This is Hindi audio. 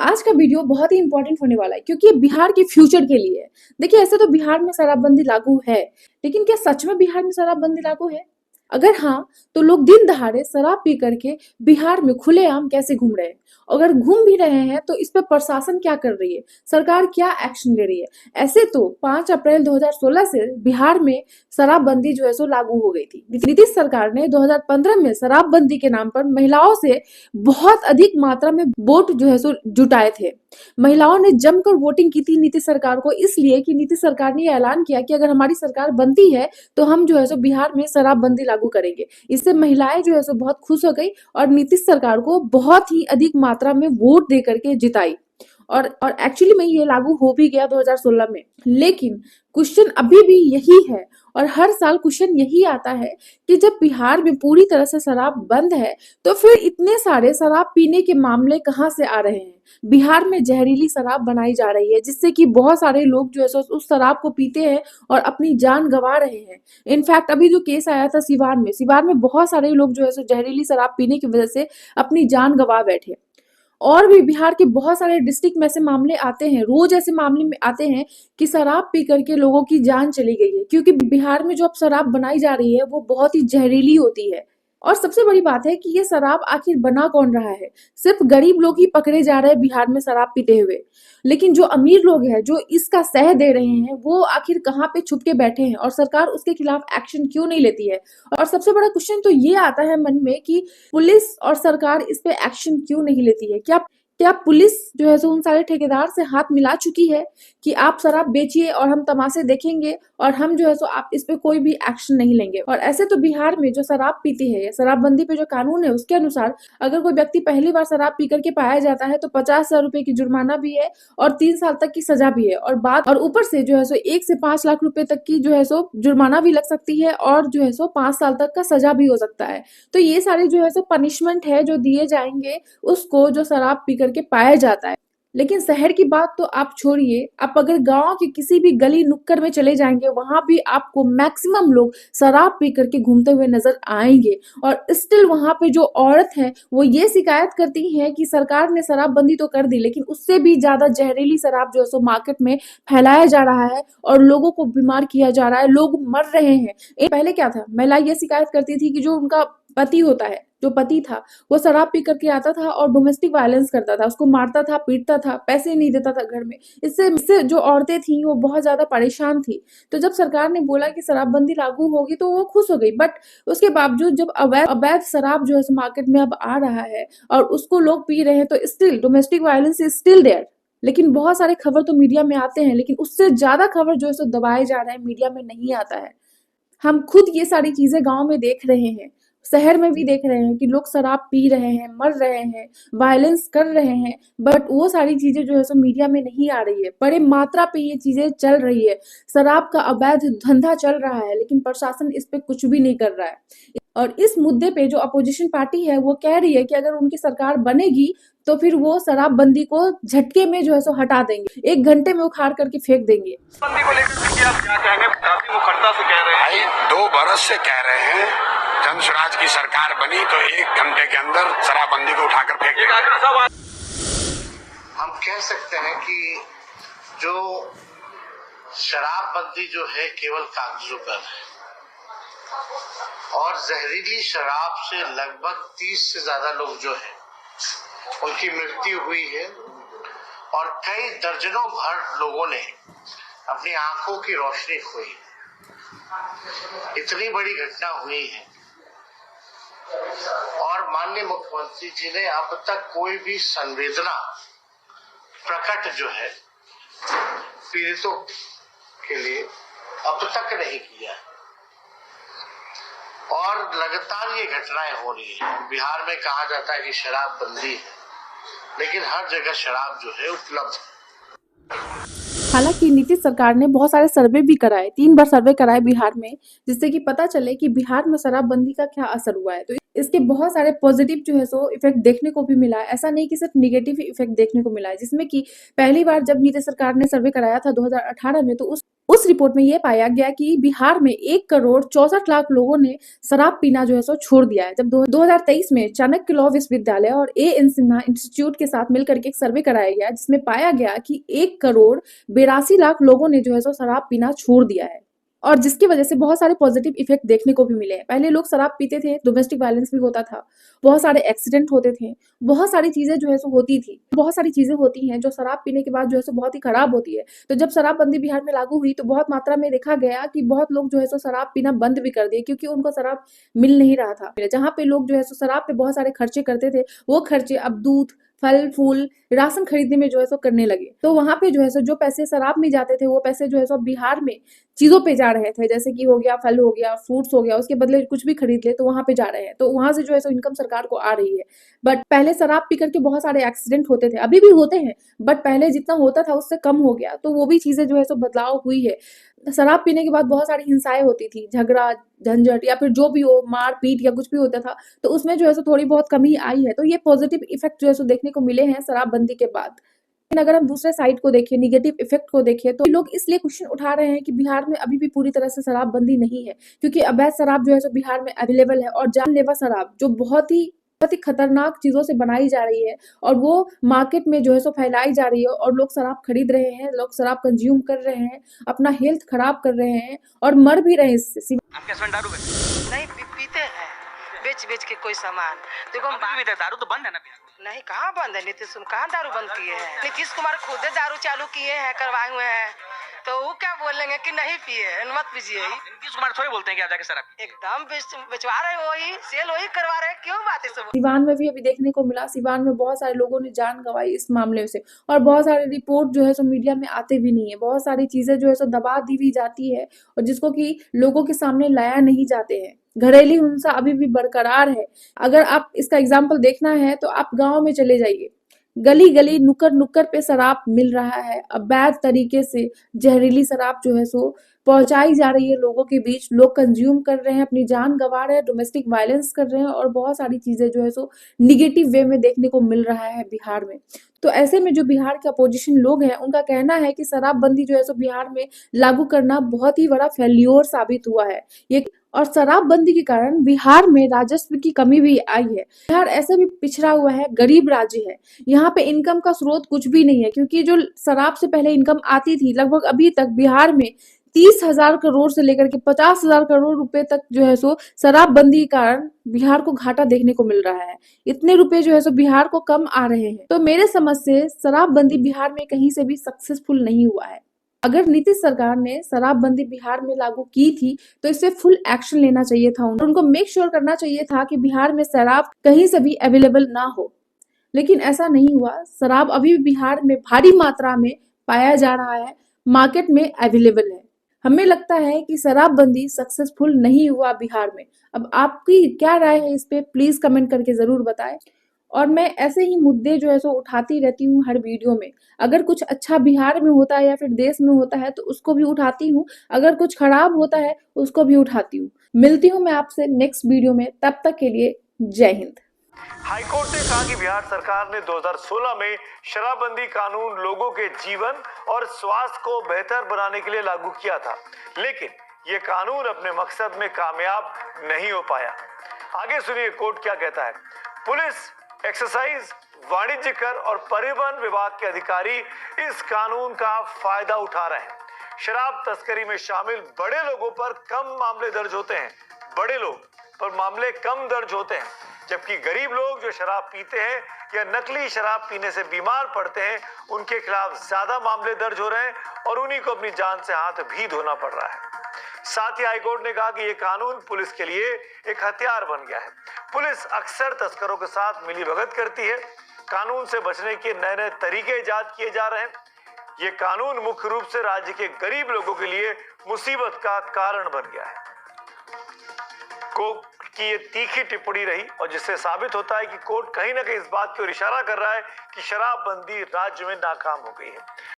आज का वीडियो बहुत ही इंपॉर्टेंट होने वाला है क्योंकि ये बिहार के फ्यूचर के लिए है। देखिए, ऐसे तो बिहार में शराबबंदी लागू है, लेकिन क्या सच में बिहार में शराबबंदी लागू है? अगर हाँ, तो लोग दिन दहाड़े शराब पी करके बिहार में खुलेआम कैसे घूम रहे हैं? अगर घूम भी रहे हैं तो इस पे प्रशासन क्या कर रही है? सरकार क्या एक्शन ले रही है? ऐसे तो 5 अप्रैल 2016 से बिहार में शराबबंदी जो है सो लागू हो गई थी। नीतीश सरकार ने 2015 में शराबबंदी के नाम पर महिलाओं से बहुत अधिक मात्रा में वोट जो है सो जुटाए थे। महिलाओं ने जमकर वोटिंग की थी नीतीश सरकार को, इसलिए कि नीतीश सरकार ने ऐलान किया कि अगर हमारी सरकार बनती है तो हम जो है सो बिहार में शराबबंदी लागू करेंगे। इससे महिलाएं जो है सो बहुत खुश हो गई और नीतीश सरकार को बहुत ही अधिक मात्रा में वोट दे करके जिताई। और एक्चुअली में ये लागू हो भी गया 2016 में। लेकिन क्वेश्चन अभी भी यही है और हर साल क्वेश्चन यही आता है कि जब बिहार में पूरी तरह से शराब बंद है तो फिर इतने सारे शराब पीने के मामले कहाँ से आ रहे हैं? बिहार में जहरीली शराब बनाई जा रही है जिससे कि बहुत सारे लोग जो है सो उस शराब को पीते हैं और अपनी जान गंवा रहे हैं। इनफैक्ट अभी जो केस आया था सिवान में बहुत सारे लोग जो है सो जहरीली शराब पीने की वजह से अपनी जान गंवा बैठे। और भी बिहार के बहुत सारे डिस्ट्रिक्ट में ऐसे मामले आते हैं, रोज ऐसे मामले में आते हैं कि शराब पी करके लोगों की जान चली गई है, क्योंकि बिहार में जो अब शराब बनाई जा रही है वो बहुत ही जहरीली होती है। और सबसे बड़ी बात है कि ये शराब आखिर बना कौन रहा है? सिर्फ गरीब लोग ही पकड़े जा रहे हैं बिहार में शराब पीते हुए, लेकिन जो अमीर लोग हैं जो इसका सह दे रहे हैं वो आखिर कहाँ पे छुप के बैठे हैं और सरकार उसके खिलाफ एक्शन क्यों नहीं लेती है? और सबसे बड़ा क्वेश्चन तो ये आता है मन में कि पुलिस और सरकार इस पे एक्शन क्यों नहीं लेती है? क्या पुलिस जो है सो उन सारे ठेकेदार से हाथ मिला चुकी है कि आप शराब बेचिए और हम तमाशे देखेंगे और हम जो है सो आप इस पे कोई भी एक्शन नहीं लेंगे? और ऐसे तो बिहार में जो शराब पीती है, शराबबंदी पे जो कानून है उसके अनुसार अगर कोई व्यक्ति पहली बार शराब पी करके पाया जाता है तो 50,000 रुपए की जुर्माना भी है और 3 साल तक की सजा भी है, और ऊपर से जो है सो 1 से 5 लाख रुपए तक की जो है सो जुर्माना भी लग सकती है और जो है सो 5 साल तक का सजा भी हो सकता है। तो ये सारे जो है सो पनिशमेंट है जो दिए जाएंगे उसको जो शराब पी करके पाया जाता है। लेकिन शहर की बात तो आप छोड़िए, आप अगर गांव के किसी भी गली नुक्कड़ में चले जाएंगे वहां भी आपको मैक्सिमम लोग शराब पी करके घूमते हुए नजर आएंगे। और स्टिल वहां पे जो औरत है वो ये शिकायत करती है कि सरकार ने शराबबंदी तो कर दी लेकिन उससे भी ज्यादा जहरीली शराब जो है सो मार्केट में फैलाया जा रहा है और लोगों को बीमार किया जा रहा है, लोग मर रहे हैं। पहले क्या था, महिला ये शिकायत करती थी कि जो उनका पति होता है, जो पति था, वो शराब पी करके आता था और डोमेस्टिक वायलेंस करता था, उसको मारता था, पीटता था, पैसे नहीं देता था घर में। इससे जो औरतें थी वो बहुत ज्यादा परेशान थी। तो जब सरकार ने बोला कि शराबबंदी लागू होगी तो वो खुश हो गई, बट उसके बावजूद जब अवैध शराब जो है मार्केट में अब आ रहा है और उसको लोग पी रहे हैं तो still domestic violence is still there. लेकिन बहुत सारे खबर तो मीडिया में आते हैं, लेकिन उससे ज्यादा खबर जो है सो दबाए जा रहे हैं, मीडिया में नहीं आता है। हम खुद ये सारी चीजें गांव में देख रहे हैं, शहर में भी देख रहे हैं कि लोग शराब पी रहे हैं, मर रहे हैं, वायलेंस कर रहे हैं, बट वो सारी चीजें जो है सो मीडिया में नहीं आ रही है। बड़े मात्रा पे ये चीजें चल रही है, शराब का अवैध धंधा चल रहा है, लेकिन प्रशासन इस पे कुछ भी नहीं कर रहा है। और इस मुद्दे पे जो अपोजिशन पार्टी है वो कह रही है कि अगर उनकी सरकार बनेगी तो फिर वो शराबबंदी को झटके में जो है सो हटा देंगे, 1 घंटे में उखाड़ करके फेंक देंगे। बंदी को लेकर के आप क्या कहेंगे? काफी मुखरता से कह रहे हैं। भाई 2 बरस से कह रहे हैं जन स्वराज की सरकार बनी तो 1 घंटे के अंदर शराबबंदी को उठाकर फेंक देंगे। हम कह सकते हैं कि जो शराबबंदी जो है केवल कागजों पर है और जहरीली शराब से लगभग 30 से ज्यादा लोग जो है उनकी मृत्यु हुई है और कई दर्जनों भर लोगों ने अपनी आंखों की रोशनी खोई। इतनी बड़ी घटना हुई है और माननीय मुख्यमंत्री जी ने अब तक कोई भी संवेदना प्रकट जो है पीड़ितों के लिए अब तक नहीं किया है और लगातार ये घटनाएं हो रही है। बिहार में कहा जाता है कि शराब बंदी है, लेकिन हर जगह शराब जो है उपलब्ध है। हालांकि नीतीश सरकार ने बहुत सारे सर्वे भी कराए, 3 बार सर्वे कराए बिहार में, जिससे कि पता चले कि बिहार में शराबबंदी का क्या असर हुआ है। तो इसके बहुत सारे पॉजिटिव जो है सो इफेक्ट देखने को भी मिला है, ऐसा नहीं कि सिर्फ निगेटिव इफेक्ट देखने को मिला है। जिसमें कि पहली बार जब नीतीश सरकार ने सर्वे कराया था 2018 में तो उस रिपोर्ट में ये पाया गया कि बिहार में 1,64,00,000 लोगों ने शराब पीना जो है सो छोड़ दिया है। जब 2023 में चाणक्य लॉ विश्वविद्यालय और एन सिन्हा इंस्टीट्यूट के साथ मिलकर के एक सर्वे कराया गया, जिसमें पाया गया कि 1,82,00,000 लोगों ने जो है सो शराब पीना छोड़ दिया है, और जिसकी वजह से बहुत सारे पॉजिटिव इफेक्ट देखने को भी मिले हैं। पहले लोग शराब पीते थे, डोमेस्टिक वायलेंस भी होता था, बहुत सारे एक्सीडेंट होते थे, बहुत सारी चीजें जो है सो होती थी। बहुत सारी चीजें होती हैं जो शराब पीने के बाद जो है सो बहुत ही खराब होती है। तो जब शराबबंदी बिहार में लागू हुई तो बहुत मात्रा में देखा गया कि बहुत लोग जो है सो शराब पीना बंद भी कर दिए, क्योंकि उनको शराब मिल नहीं रहा था। जहाँ पे लोग जो है सो शराब पे बहुत सारे खर्चे करते थे, वो खर्चे अब दूध, फल फूल, राशन खरीदने में जो है सो करने लगे। तो वहां पे जो है सो जो पैसे शराब में जाते थे, वो पैसे जो है सो बिहार में चीजों पे जा रहे थे, जैसे कि हो गया फल, हो गया फ्रूट्स, हो गया, उसके बदले कुछ भी खरीद ले तो वहां पे जा रहे हैं। तो वहां से जो है सो इनकम सरकार को आ रही है। बट पहले शराब पी करके बहुत सारे एक्सीडेंट होते थे, अभी भी होते हैं, बट पहले जितना होता था उससे कम हो गया। तो वो भी चीजें जो है सो बदलाव हुई है। शराब पीने के बाद बहुत सारी हिंसाएं होती थी, झगड़ा झंझट या फिर जो भी हो, मार पीट या कुछ भी होता था, तो उसमें जो है सो थोड़ी बहुत कमी आई है। तो ये पॉजिटिव इफेक्ट जो है सो देखने को मिले हैं शराबबंदी के बाद। लेकिन अगर हम दूसरे साइड को देखें, निगेटिव इफेक्ट को देखें, तो लोग इसलिए क्वेश्चन उठा रहे हैं कि बिहार में अभी भी पूरी तरह से शराबबंदी नहीं है, क्योंकि अवैध शराब जो है सो बिहार में अवेलेबल है, और जानलेवा शराब जो बहुत ही खतरनाक चीजों से बनाई जा रही है, और वो मार्केट में जो है सो फैलाई जा रही है, और लोग शराब खरीद रहे हैं, लोग शराब कंज्यूम कर रहे हैं, अपना हेल्थ खराब कर रहे हैं और मर भी रहे हैं इससे। आपके हस्बैंड दारू में नहीं पीते हैं, बेच बेच के कोई सामान। देखो अभी भी दारू तो बंद है ना बिहार में? नहीं, कहाँ बंद है? नीतीश कहाँ दारू बंद किए हैं? नीतीश कुमार खुद दारू चालू किए हैं, करवाए हुए हैं, तो वो क्या बोलेंगे कि नहीं पिए? मत पीजिए। नीतीश कुमार थोड़ी बोलते हैं कि आप जाके शराब पिए। एकदम बेचवा रहे, वही सेल वही करवा रहे, क्यों बात है सब? सिवान में भी अभी देखने को मिला, सिवान में बहुत सारे लोगों ने जान गंवाई इस मामले से, और बहुत सारे रिपोर्ट जो है सो मीडिया में आते भी नहीं है। बहुत सारी चीजें जो है सो दबा दी भी जाती है, और जिसको कि लोगों के सामने लाया नहीं जाते हैं। घरेलू हिंसा अभी भी बरकरार है। अगर आप इसका एग्जाम्पल देखना है तो आप गाँव में चले जाइए, गली गली नुक्कड़ नुक्कड़ पे शराब मिल रहा है। अवैध तरीके से जहरीली शराब जो है सो पहुंचाई जा रही है लोगों के बीच, लोग कंज्यूम कर रहे हैं, अपनी जान गंवा रहे हैं, डोमेस्टिक वायलेंस कर रहे हैं, और बहुत सारी चीजें जो है सो निगेटिव वे में देखने को मिल रहा है बिहार में। तो ऐसे में जो बिहार के अपोजिशन लोग हैं, उनका कहना है कि शराबबंदी जो है सो बिहार में लागू करना बहुत ही बड़ा फेल्योर साबित हुआ है ये, और शराबबंदी के कारण बिहार में राजस्व की कमी भी आई है। बिहार ऐसे भी पिछड़ा हुआ है, गरीब राज्य है, यहाँ पे इनकम का स्रोत कुछ भी नहीं है, क्योंकि जो शराब से पहले इनकम आती थी, लगभग अभी तक बिहार में 30,000 करोड़ से लेकर के 50,000 करोड़ रुपए तक जो है सो शराबबंदी के कारण बिहार को घाटा देखने को मिल रहा है। इतने रुपए जो है सो बिहार को कम आ रहे हैं। तो मेरे समझ से शराबबंदी बिहार में कहीं से भी सक्सेसफुल नहीं हुआ है। अगर नीतीश सरकार ने शराबबंदी बिहार में लागू की थी तो इससे फुल एक्शन लेना चाहिए था। उनको मेक श्योर करना चाहिए था कि बिहार में शराब कहीं से भी अवेलेबल ना हो, लेकिन ऐसा नहीं हुआ। शराब अभी भी बिहार में भारी मात्रा में पाया जा रहा है, मार्केट में अवेलेबल है। हमें लगता है कि शराबबंदी सक्सेसफुल नहीं हुआ बिहार में। अब आपकी क्या राय है इस पे, प्लीज कमेंट करके जरूर बताएं। और मैं ऐसे ही मुद्दे जो है सो उठाती रहती हूँ हर वीडियो में। अगर कुछ अच्छा बिहार में होता है या फिर देश में होता है तो उसको भी उठाती हूँ, अगर कुछ खराब होता है उसको भी उठाती हूँ। मिलती हूँ मैं आपसे नेक्स्ट वीडियो में, तब तक के लिए जय हिंद। हाईकोर्ट ने कहा कि बिहार सरकार ने 2016 में शराबबंदी कानून लोगों के जीवन और स्वास्थ्य को बेहतर बनाने के लिए लागू किया था, लेकिन ये कानून अपने मकसद में कामयाब नहीं हो पाया। आगे सुनिए कोर्ट क्या कहता है। पुलिस, एक्साइज, वाणिज्य कर और परिवहन विभाग के अधिकारी इस कानून का फायदा उठा रहे हैं। शराब तस्करी में शामिल बड़े लोगों पर कम मामले दर्ज होते हैं, बड़े लोग पर मामले कम दर्ज होते हैं, जबकि गरीब लोग जो शराब पीते हैं या नकली शराब पीने से बीमार पड़ते हैं, उनके खिलाफ ज्यादा मामले दर्ज हो रहे हैं और उन्हीं को अपनी जान से हाथ भी धोना पड़ रहा है। साथ ही हाईकोर्ट ने कहा कि यह कानून पुलिस के लिए एक हथियार बन गया है। पुलिस अक्सर तस्करों के साथ मिलीभगत करती है। कानून से बचने के नए नए तरीके इजाद किए जा रहे हैं। ये कानून मुख्य रूप से राज्य के गरीब लोगों के लिए मुसीबत का कारण बन गया है। कोर्ट की ये तीखी टिप्पणी रही और जिससे साबित होता है कि कोर्ट कहीं ना कहीं इस बात की ओर इशारा कर रहा है कि शराबबंदी राज्य में नाकाम हो गई है।